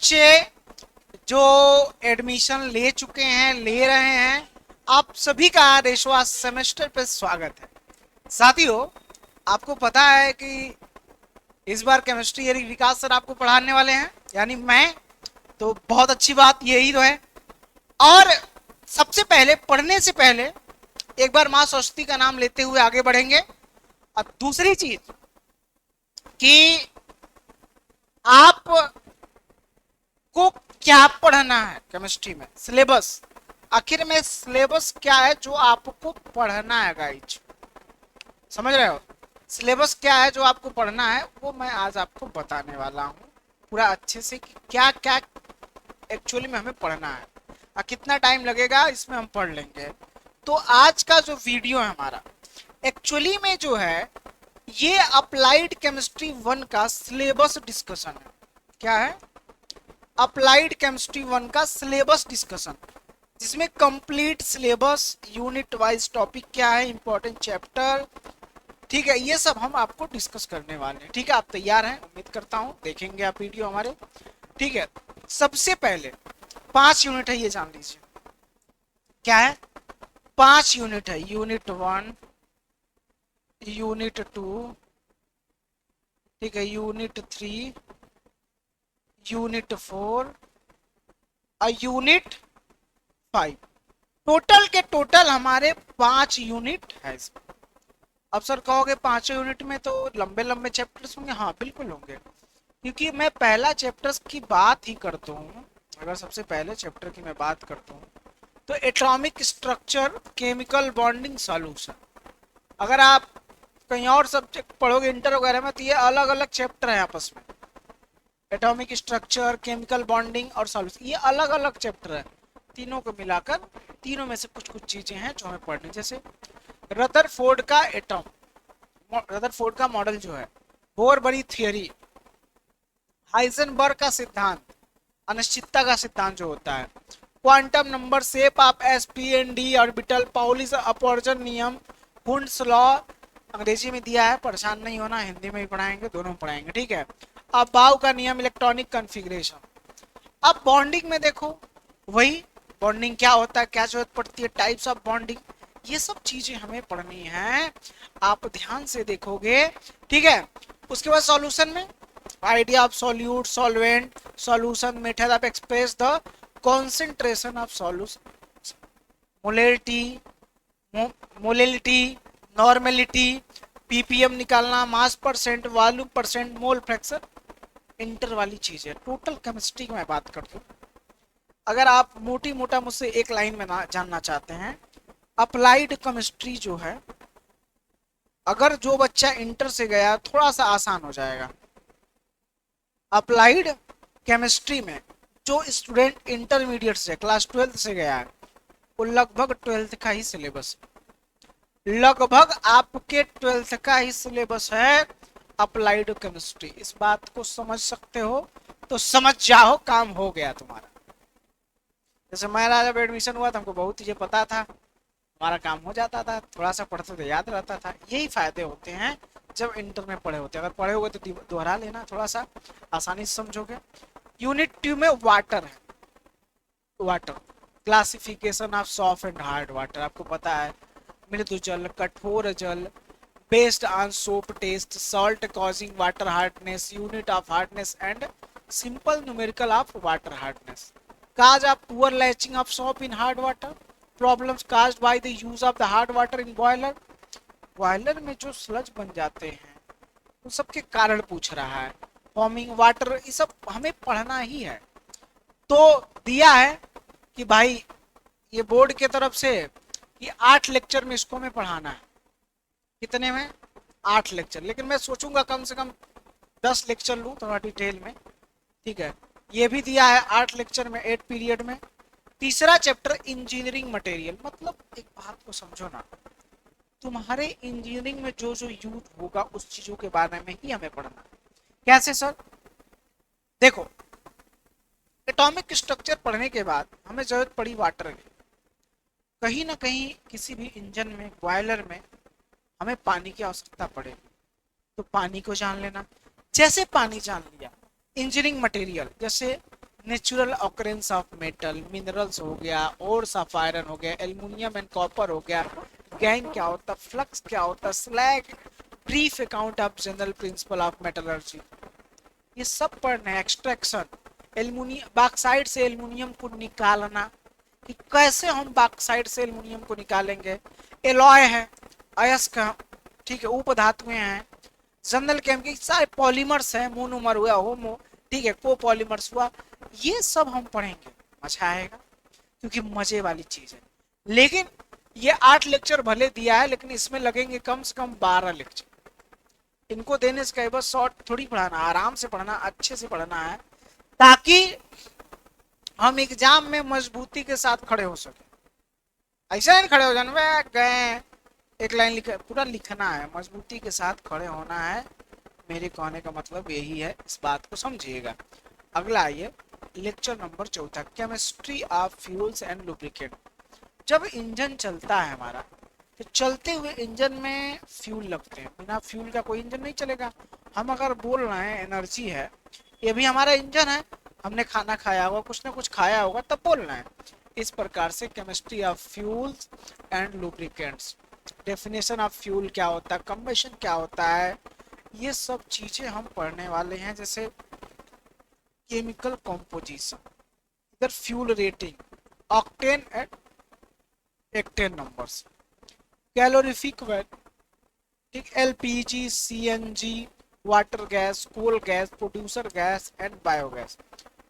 बच्चे जो एडमिशन ले चुके हैं, ले रहे हैं, आप सभी का रेशवा सेमेस्टर पे स्वागत है। साथियों, आपको पता है कि इस बार केमिस्ट्री यानी विकास सर आपको पढ़ाने वाले हैं, यानी मैं। तो बहुत अच्छी बात यही तो है। और सबसे पहले, पढ़ने से पहले एक बार माँ सरस्वती का नाम लेते हुए आगे बढ़ेंगे। अब दूसरी चीज कि आप को क्या पढ़ना है केमिस्ट्री में, सिलेबस। आखिर में सिलेबस क्या है जो आपको पढ़ना है गाइज, समझ रहे हो? सिलेबस क्या है जो आपको पढ़ना है, वो मैं आज आपको बताने वाला हूँ पूरा अच्छे से कि क्या क्या एक्चुअली में हमें पढ़ना है और कितना टाइम लगेगा इसमें हम पढ़ लेंगे। तो आज का जो वीडियो है हमारा, एक्चुअली में जो है ये अप्लाइड केमिस्ट्री 1 का सिलेबस डिस्कशन है। क्या है? अप्लाइड केमिस्ट्री 1 का सिलेबस डिस्कशन, जिसमें complete syllabus, unit wise topic क्या है, इंपॉर्टेंट चैप्टर, ठीक है, ये सब हम आपको डिस्कस करने वाले हैं। ठीक है, आप तैयार हैं? उम्मीद करता हूँ देखेंगे आप वीडियो हमारे। ठीक है, सबसे पहले 5 यूनिट है, ये जान लीजिए। क्या है? 5 यूनिट है। यूनिट 1, यूनिट 2, ठीक है, यूनिट 3, यूनिट 4 और यूनिट 5। टोटल के टोटल हमारे 5 यूनिट है इसमें। अब सर कहोगे 5 यूनिट में तो लंबे लंबे चैप्टर्स होंगे। हाँ बिल्कुल होंगे, क्योंकि मैं पहला चैप्टर्स की बात ही करता हूँ। अगर सबसे पहले चैप्टर की मैं बात करता हूँ तो atomic structure, chemical bonding, solution. अगर आप कहीं और सब्जेक्ट पढ़ोगे इंटर वगैरह में तो ये अलग अलग चैप्टर है आपस में। एटॉमिक स्ट्रक्चर, केमिकल बॉन्डिंग और सॉल्यूशन, ये अलग अलग चैप्टर है। तीनों को मिलाकर, तीनों में से कुछ कुछ चीजें हैं जो हमें पढ़नी, जैसे रदरफोर्ड का एटम, रदरफोर्ड का मॉडल जो है, बोर बड़ी थियरी, हाइजेनबर्ग का सिद्धांत, अनिश्चितता का सिद्धांत जो होता है, quantum number, shape of s p and d orbital, Pauli's अपवर्जन नियम, हुंड्स लॉ, अंग्रेजी में दिया है, परेशान नहीं होना, हिंदी में भी पढ़ाएंगे, दोनों में पढ़ाएंगे। ठीक है, अब बाउ का नियम, इलेक्ट्रॉनिक कॉन्फ़िगरेशन। अब बॉन्डिंग में देखो, वही बॉन्डिंग क्या होता है, क्या जरूरत पड़ती है, टाइप्स ऑफ बॉन्डिंग, ये सब चीजें हमें पढ़नी है। आप ध्यान से देखोगे, ठीक है। उसके बाद सॉल्यूशन में idea of solute, solvent, solution, method of express the concentration of solution, molality, molality, normality, PPM निकालना, mass percent, volume percent, mole fraction, inter वाली चीज है। टोटल केमिस्ट्री की मैं बात करता हूँ। अगर आप मोटी मोटा मुझसे एक लाइन में जानना चाहते हैं, अप्लाइड केमिस्ट्री जो है, अगर जो बच्चा इंटर से गया थोड़ा सा आसान हो जाएगा। अप्लाइड केमिस्ट्री में जो स्टूडेंट इंटरमीडिएट से, क्लास 12 से गया है, वो लगभग 12th का ही सिलेबस, लगभग आपके 12th का ही सिलेबस है अप्लाइड केमिस्ट्री। इस बात को समझ सकते हो तो समझ जाओ, काम हो गया तुम्हारा। जैसे मेरा जब एडमिशन हुआ था, हमको बहुत चीजें पता था, हमारा काम हो जाता था, थोड़ा सा पढ़ते तो याद रहता था। यही फायदे होते हैं जब इंटर में पढ़े होते हैं। अगर पढ़े हुए तो दोहरा लेना, थोड़ा सा आसानी से समझोगे। यूनिट 2 में वाटर है। Water, classification of soft and hard water, आपको पता है, मृदु जल, कठोर जल, based on soap test, salt causing water hardness, unit of hardness and simple numerical of water hardness, cause of poor lathering of soap in hard water, problems caused by the use of the hard water in boiler. Boiler में जो sludge बन जाते हैं उन सबके कारण पूछ रहा है। फॉर्मिंग वाटर, ये सब हमें पढ़ना ही है। तो दिया है कि भाई ये बोर्ड के तरफ से ये 8 लेक्चर में इसको हमें पढ़ाना है। कितने में? 8 लेक्चर। लेकिन मैं सोचूंगा कम से कम 10 लेक्चर लूँ थोड़ा डिटेल में। ठीक है, ये भी दिया है 8 लेक्चर में, 8 पीरियड में। तीसरा चैप्टर इंजीनियरिंग मटेरियल, मतलब एक बात को समझो ना, तुम्हारे इंजीनियरिंग में जो जो यूज होगा उस चीजों के बारे में ही हमें पढ़ना। कैसे सर? देखो, एटॉमिक स्ट्रक्चर पढ़ने के बाद हमें जरूरत पड़ी वाटर की। कहीं ना कहीं किसी भी इंजन में, बॉयलर में हमें पानी की आवश्यकता पड़ेगी, तो पानी को जान लेना। जैसे पानी जान लिया, इंजीनियरिंग मटेरियल, जैसे natural occurrence of metal, minerals हो गया, ओर्स ऑफ आयरन हो गया, एल्युमिनियम एंड कॉपर हो गया, गैंग क्या होता, फ्लक्स क्या होता, slag, brief account of general principle of metallurgy, ये सब पढ़ना है। एक्सट्रैक्शन, एल्युमिनियम बाक्साइड से एल्युमिनियम को निकालना, कि कैसे हम बाक्साइड से एल्युमिनियम को निकालेंगे। एलॉय है, अयस्क, ठीक है, उपधातुएं हैं, जनरल केमिकल सारे पॉलीमर्स हैं, मोनोमर हुआ, होमो, ठीक है, कोपॉलीमर्स हुआ, ये सब हम पढ़ेंगे। मजा आएगा क्योंकि मजे वाली चीज है। लेकिन ये 8 लेक्चर भले दिया है, लेकिन इसमें लगेंगे कम से कम 12 लेक्चर। इनको देने से कई बार शॉर्ट थोड़ी पढ़ाना, आराम से पढ़ना, अच्छे से पढ़ना है, ताकि हम एग्जाम में मजबूती के साथ खड़े हो सके। ऐसा नहीं खड़े हो जाने गए एक लाइन लिख, पूरा लिखना है, मजबूती के साथ खड़े होना है। मेरे कहने का मतलब यही है, इस बात को समझिएगा। अगला आइए, lecture number 14, chemistry of fuels and lubricant. जब इंजन चलता है हमारा, तो चलते हुए इंजन में फ्यूल लगते हैं, बिना फ्यूल का कोई इंजन नहीं चलेगा। हम अगर बोल रहे हैं एनर्जी है, ये भी हमारा इंजन है, हमने खाना खाया होगा, कुछ ना कुछ खाया होगा, तब बोल रहे हैं। इस प्रकार से chemistry of fuels and lubricants, definition of fuel क्या होता है, कंबशन क्या होता है, ये सब चीजें हम पढ़ने वाले हैं। जैसे केमिकल कॉम्पोजिशन, इधर fuel rating, octane and cetane numbers, calorific weight, ठीक, LPG, CNG, water gas, coal gas, producer gas and biogas,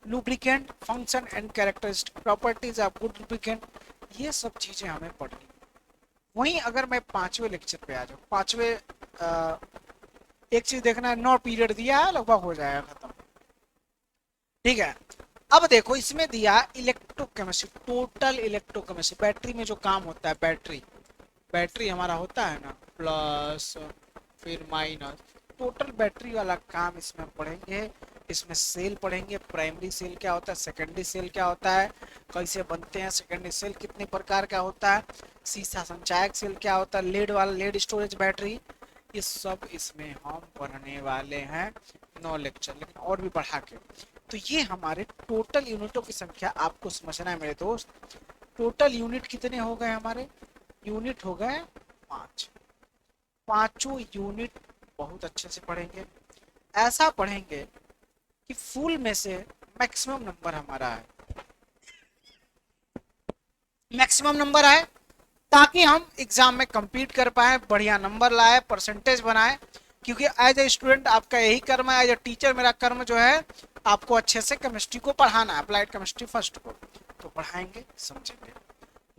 lubricant, function and characteristic, properties of good lubricant, ये सब चीजें हमें पढ़नी। वहीं अगर मैं 5वें लेक्चर पे आ जाऊँ, 5वें एक चीज देखना है, 9 पीरियड दिया है, लगभग हो जाएगा खत्म, ठीक है। अब देखो इसमें दिया इलेक्ट्रोकेमिस्ट्री, टोटल इलेक्ट्रोकेमिस्ट्री, बैटरी में जो काम होता है, बैटरी बैटरी हमारा होता है ना, प्लस फिर माइनस, टोटल बैटरी वाला काम इसमें पढ़ेंगे। इसमें सेल पढ़ेंगे, प्राइमरी सेल क्या होता है, सेकेंडरी सेल क्या होता है, कैसे बनते हैं सेकेंडरी सेल, कितने प्रकार का होता है, सीसा संचायक सेल क्या होता है, लेड वाला, लेड स्टोरेज बैटरी, ये सब इसमें हम पढ़ने वाले हैं 9 लेक्चर, लेकिन और भी बढ़ा के। तो ये हमारे टोटल यूनिटों की संख्या आपको समझना है मेरे दोस्त। टोटल यूनिट कितने हो गए हमारे, यूनिट हो गए 5। पांचों यूनिट बहुत अच्छे से पढ़ेंगे, ऐसा पढ़ेंगे कि फुल में से मैक्सिमम नंबर हमारा है, मैक्सिमम नंबर आए, ताकि हम एग्जाम में compete कर पाए, बढ़िया नंबर लाए, परसेंटेज बनाए। क्योंकि एज ए स्टूडेंट आपका यही कर्म है, एज ए टीचर मेरा कर्म जो है आपको अच्छे से केमिस्ट्री को पढ़ाना है, अप्लाइड केमिस्ट्री फर्स्ट को, तो पढ़ाएंगे, समझेंगे।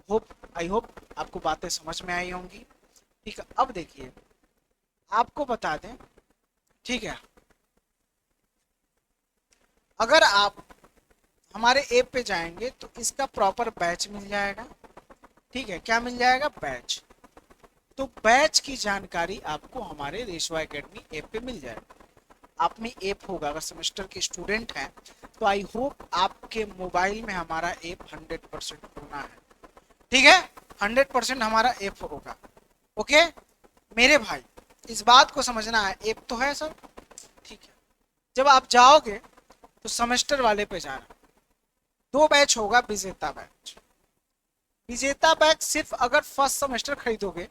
होप, आई होप आपको बातें समझ में आई होंगी, ठीक है। अब देखिए आपको बता दें, ठीक है, अगर आप हमारे ऐप पे जाएंगे तो इसका प्रॉपर बैच मिल जाएगा, ठीक है, क्या मिल जाएगा, बैच। तो बैच की जानकारी आपको हमारे रेशवा एकेडमी ऐप पे मिल जाएगा। आप में ऐप होगा, अगर सेमेस्टर के स्टूडेंट हैं तो आई होप आपके मोबाइल में हमारा ऐप 100% होना है, ठीक है, 100% हमारा ऐप होगा। ओके मेरे भाई, इस बात को समझना है, ऐप तो है सर, ठीक है। जब आप जाओगे तो सेमेस्टर वाले पे जाना, 2 बैच होगा, विजेता बैच। विजेता बैच सिर्फ अगर फर्स्ट सेमेस्टर खरीदोगे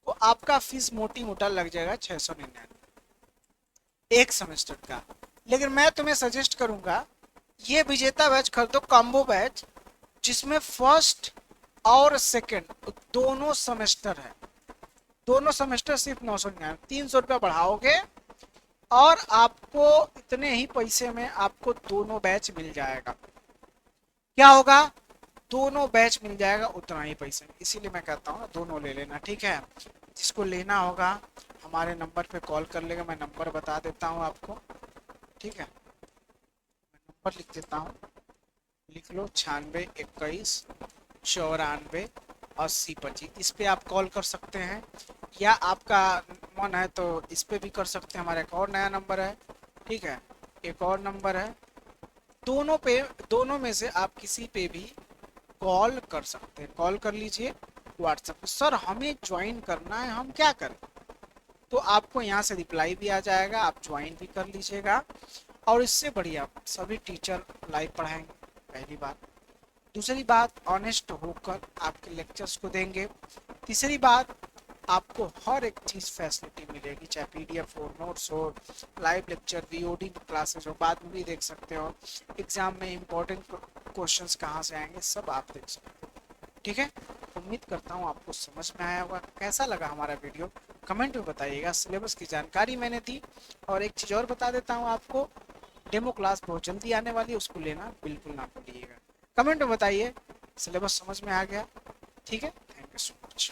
तो आपका फीस मोटी मोटा लग जाएगा 699 एक सेमेस्टर का। लेकिन मैं तुम्हें सजेस्ट करूंगा ये विजेता बैच खरीदो, कॉम्बो बैच, जिसमें फर्स्ट और सेकंड दोनों सेमेस्टर है, दोनों सेमेस्टर सिर्फ 999, 300 रुपया बढ़ाओगे और आपको इतने ही पैसे में आपको दोनों बैच मिल जाएगा। क्या होगा, दोनों बैच मिल जाएगा उतना ही पैसे में। इसीलिए मैं कहता हूँ ना, दोनों ले लेना, ठीक है। जिसको लेना होगा हमारे नंबर पे कॉल कर लेगा, मैं नंबर बता देता हूँ आपको, ठीक है, मैं नंबर लिख देता हूँ, लिख लो, 96 21 94 80 25। इस पे आप कॉल कर सकते हैं, या आपका मन है तो इस पे भी कर सकते हैं। हमारा एक और नया नंबर है, ठीक है, एक और नंबर है, दोनों पे, दोनों में से आप किसी पे भी कॉल कर सकते हैं। कॉल कर लीजिए व्हाट्सएप पे, सर हमें ज्वाइन करना है, हम क्या करें, तो आपको यहाँ से रिप्लाई भी आ जाएगा, आप ज्वाइन भी कर लीजिएगा। और इससे बढ़िया सभी टीचर लाइव पढ़ाएंगे, पहली बात। दूसरी बात, ऑनेस्ट होकर आपके लेक्चर्स को देंगे। तीसरी बात, आपको हर एक चीज़ फैसिलिटी मिलेगी, चाहे पीडीएफ हो, नोट्स हो, लाइव लेक्चर, वीओडी क्लासेस हो, बाद में भी देख सकते हो, एग्जाम में इंपॉर्टेंट क्वेश्चंस कहाँ से आएंगे सब आप देख सकते हो। ठीक है, उम्मीद करता हूँ आपको समझ में आया होगा। कैसा लगा हमारा वीडियो कमेंट में बताइएगा। सिलेबस की जानकारी मैंने दी, और एक चीज़ और बता देता हूँ आपको, डेमो क्लास बहुत जल्दी आने वाली है, उसको लेना बिल्कुल ना भूलिएगा। कमेंट में बताइए सिलेबस समझ में आ गया। ठीक है, थैंक यू सो मच।